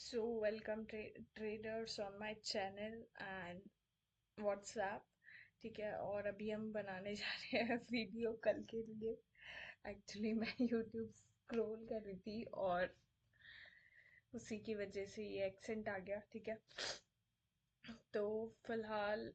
So welcome traders on my channel and WhatsApp। ठीक है, और अभी हम बनाने जा रहे हैं वीडियो कल के लिए। एक्चुअली मैं YouTube स्क्रॉल कर रही थी और उसी की वजह से ये एक्सेंट आ गया। ठीक है, तो फिलहाल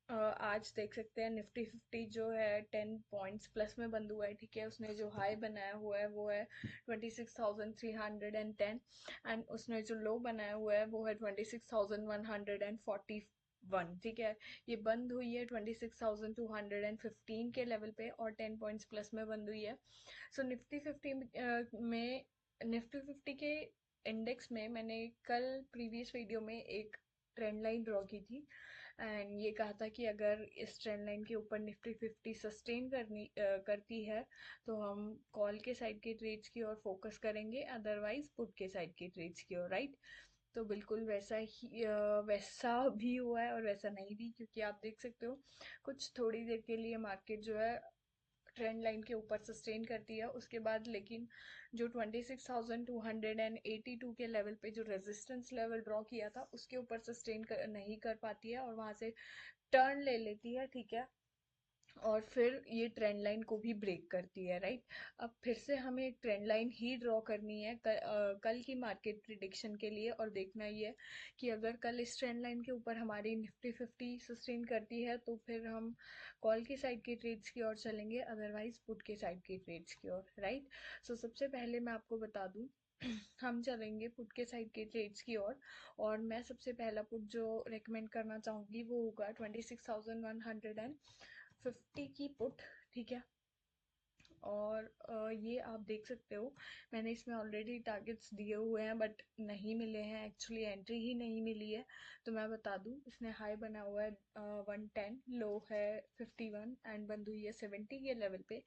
आज देख सकते हैं निफ्टी 50 जो है 10 पॉइंट्स प्लस में बंद हुआ है। ठीक है, उसने जो हाई बनाया हुआ है वो है 26,310 एंड उसने जो लो बनाया हुआ है वो है 26,141। ठीक है, ये बंद हुई है 26,215 के लेवल पे और 10 पॉइंट्स प्लस में बंद हुई है। सो निफ्टी 50 में निफ्टी 50 के इंडेक्स में मैंने कल प्रीवियस वीडियो में एक ट्रेंड लाइन ड्रॉ की थी एंड ये कहा था कि अगर इस ट्रेंड लाइन के ऊपर निफ्टी 50 सस्टेन करती है तो हम कॉल के साइड के ट्रेड्स की ओर फोकस करेंगे, अदरवाइज पुट के साइड के ट्रेड्स की ओर। राइट, तो बिल्कुल वैसा ही वैसा भी हुआ है और वैसा नहीं भी, क्योंकि आप देख सकते हो कुछ थोड़ी देर के लिए मार्केट जो है ट्रेंड लाइन के ऊपर सस्टेन करती है, उसके बाद लेकिन जो 26,282 के लेवल पे जो रेजिस्टेंस लेवल ड्रॉ किया था उसके ऊपर सस्टेन नहीं कर पाती है और वहां से टर्न ले लेती है। ठीक है, और फिर ये ट्रेंड लाइन को भी ब्रेक करती है। राइट, अब फिर से हमें एक ट्रेंड लाइन ही ड्रॉ करनी है कल की मार्केट प्रिडिक्शन के लिए, और देखना ये है कि अगर कल इस ट्रेंड लाइन के ऊपर हमारी निफ्टी 50 सस्टेन करती है तो फिर हम कॉल की साइड के ट्रेड्स की ओर चलेंगे, अदरवाइज पुट के साइड के ट्रेड्स की ओर। राइट, सो सबसे पहले मैं आपको बता दूं हम चलेंगे पुट के साइड के ट्रेड्स की ओर। और मैं सबसे पहला पुट जो रेकमेंड करना चाहूंगी वो होगा 26,150 की पुट। ठीक है, और ये आप देख सकते हो मैंने इसमें ऑलरेडी टारगेट्स दिए हुए हैं बट नहीं मिले हैं, एक्चुअली एंट्री ही नहीं मिली है। तो मैं बता दूं इसने हाई बना हुआ है 110, लो है 51 एंड बंद हुई है 70 के लेवल पे।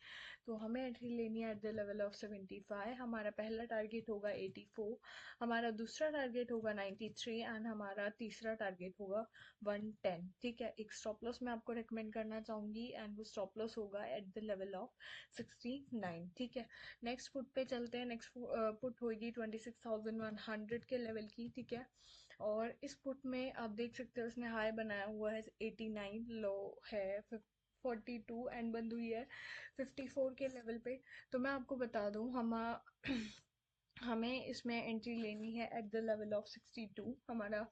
तो हमें एंट्री लेनी है एट द लेवल ऑफ 75। हमारा पहला टारगेट होगा 84, हमारा दूसरा टारगेट होगा 93 एंड हमारा तीसरा टारगेट होगा 110। ठीक है, एक स्टॉप लॉस मैं आपको रेकमेंड करना चाहूंगी एंड वो स्टॉप लॉस होगा एट द लेवल ऑफ 69। ठीक है, नेक्स्ट पुट पे चलते हैं। नेक्स्ट पुट होगी 26,100 के लेवल की। ठीक है, और इस पुट में आप देख सकते हो उसने हाई बनाया हुआ है 89, लो है 42 एंड बंद हुई है 54 के लेवल पे। तो मैं आपको बता दूं हम हमें इसमें एंट्री लेनी है एट द लेवल ऑफ 62। हमारा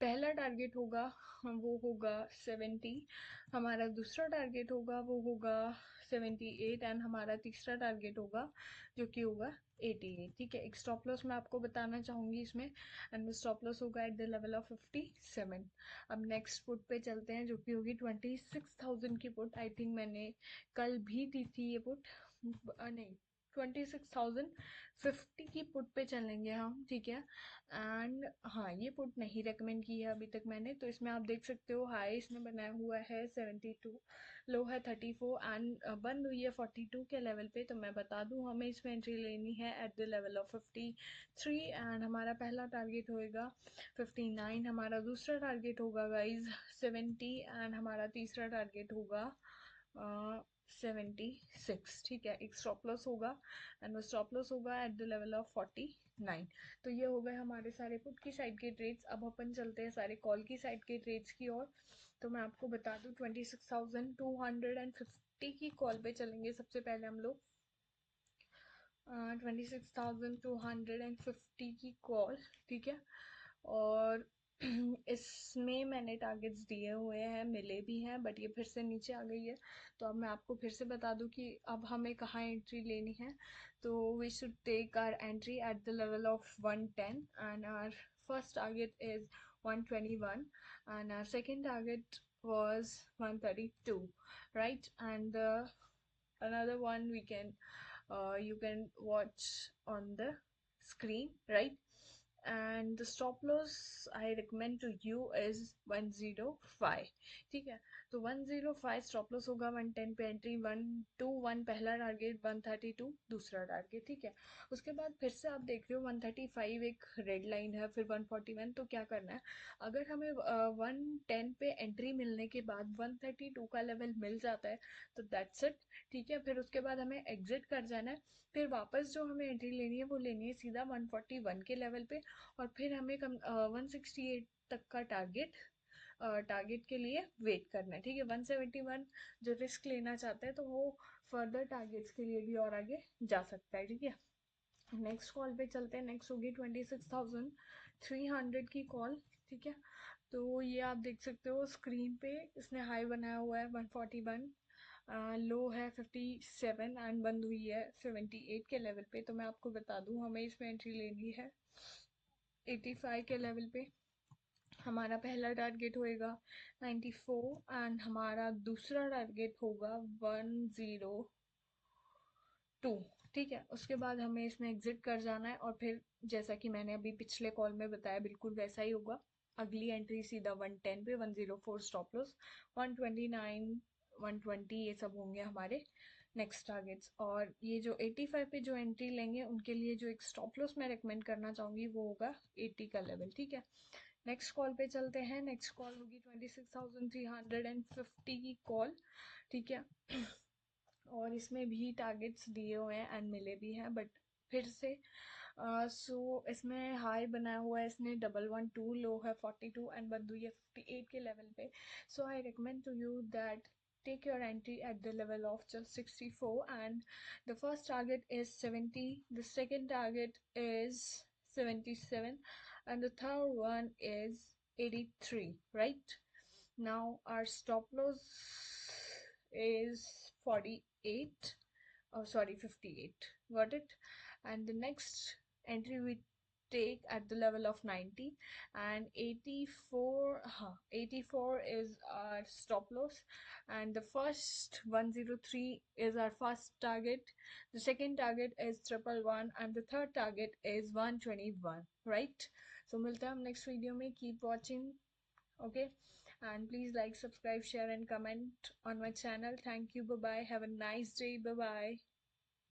पहला टारगेट होगा वो होगा 70, हमारा दूसरा टारगेट होगा वो होगा 78 एंड हमारा तीसरा टारगेट होगा जो कि होगा 88। ठीक है, एक स्टॉप लॉस मैं आपको बताना चाहूंगी इसमें एंड वो स्टॉप लॉस होगा एट द लेवल ऑफ 57। अब नेक्स्ट पुट पे चलते हैं जो कि होगी 26,000 की पुट। आई थिंक मैंने कल भी दी थी ये पुट, नहीं, 26,050 की पुट पे चलेंगे हम। ठीक है, एंड हाँ ये पुट नहीं रेकमेंड की है अभी तक मैंने। तो इसमें आप देख सकते हो हाई इसमें बनाया हुआ है 72, लो है 34 एंड बंद हुई है 42 के लेवल पे। तो मैं बता दूं हमें इसमें एंट्री लेनी है eight the level of 53 and हमारा पहला टारगेट होएगा 59, हमारा दूसरा टारगेट होगा गाइज 70 एंड हमारा तीसरा टारगेट होगा 76। ठीक है, एक स्टॉप लॉस होगा एंड वो स्टॉप लॉस होगा एट द लेवल ऑफ 49। तो ये हो गए हमारे सारे पुट की साइड के ट्रेड्स। अब अपन चलते हैं सारे कॉल की साइड के ट्रेड्स की ओर। तो मैं आपको बता दूं 26,250 की कॉल पे चलेंगे सबसे पहले हम लोग। 26,250 की कॉल। ठीक है, और इसमें मैंने टारगेट्स दिए हुए हैं, मिले भी हैं बट ये फिर से नीचे आ गई है। तो अब मैं आपको फिर से बता दूं कि अब हमें कहाँ एंट्री लेनी है। तो we should take our entry at the level of 110 and our first target is 121 and our second target was 132, right? And another one we can you can watch on the screen, right? And the stop loss I recommend to you is 105। ठीक है, तो 105 stop loss होगा, 110 पे entry, 121 पहला target, 132 दूसरा target. ठीक है, उसके बाद फिर से आप देख रहे हो 135 एक रेड लाइन है, फिर 141। तो क्या करना है, अगर हमें 110 पे एंट्री मिलने के बाद 132 का लेवल मिल जाता है तो दैट्स इट। ठीक है, फिर उसके बाद हमें एग्जिट कर जाना है। फिर वापस जो हमें एंट्री लेनी है वो लेनी है सीधा 141 के लेवल पे, और फिर हमें 168 तक का टारगेट के लिए वेट करना है, ठीक है। 171 जो रिस्क लेना चाहता है तो वो फर्दर टारगेट्स के लिए भी और आगे जा सकता है, ठीक है। नेक्स्ट कॉल पे चलते हैं। नेक्स्ट होगी 26,300 की कॉल, ठीक है। तो ये आप देख सकते हो स्क्रीन पे, इसने हाई बनाया हुआ है 141, लो है 57 एंड बंद हुई है 78 के लेवल पे। तो मैं आपको बता दूं हमें इसमें एंट्री लेनी है 85 के लेवल पे। हमारा पहला टारगेट होएगा 94 एंड हमारा दूसरा टारगेट होगा 102, ठीक है। उसके बाद हमें इसमें एग्जिट कर जाना है और फिर जैसा कि मैंने अभी पिछले कॉल में बताया बिल्कुल वैसा ही होगा। अगली एंट्री सीधा 110 पे, 104 स्टॉप लॉस, 129 120 ये सब होंगे हमारे नेक्स्ट टारगेट्स। और ये जो 85 पे जो एंट्री लेंगे उनके लिए जो एक स्टॉप लॉस मैं रेकमेंड करना चाहूँगी वो होगा 80 का लेवल, ठीक है। नेक्स्ट कॉल पे चलते हैं। नेक्स्ट कॉल होगी 26,350 की कॉल, ठीक है। और इसमें भी टारगेट्स दिए हुए हैं एंड मिले भी हैं, बट फिर से सो इसमें हाई बनाया हुआ है इसने 112, लो है 42 एंड बंद हुई है 58 के लेवल पे। So I recommend to you that take your entry at the level of just 64, and the first target is 70, the second target is 77, and the third one is 83, right? Now our stop loss is 48, oh sorry 58, got it. And the next entry we take at the level of 90, and 84, 84 is our stop loss, and the first 103 is our first target, the second target is 111, and the third target is 121, right? So मिलते हैं हम next video में, keep watching, okay, and please like, subscribe, share and comment on my channel. Thank you, bye bye, have a nice day, bye bye.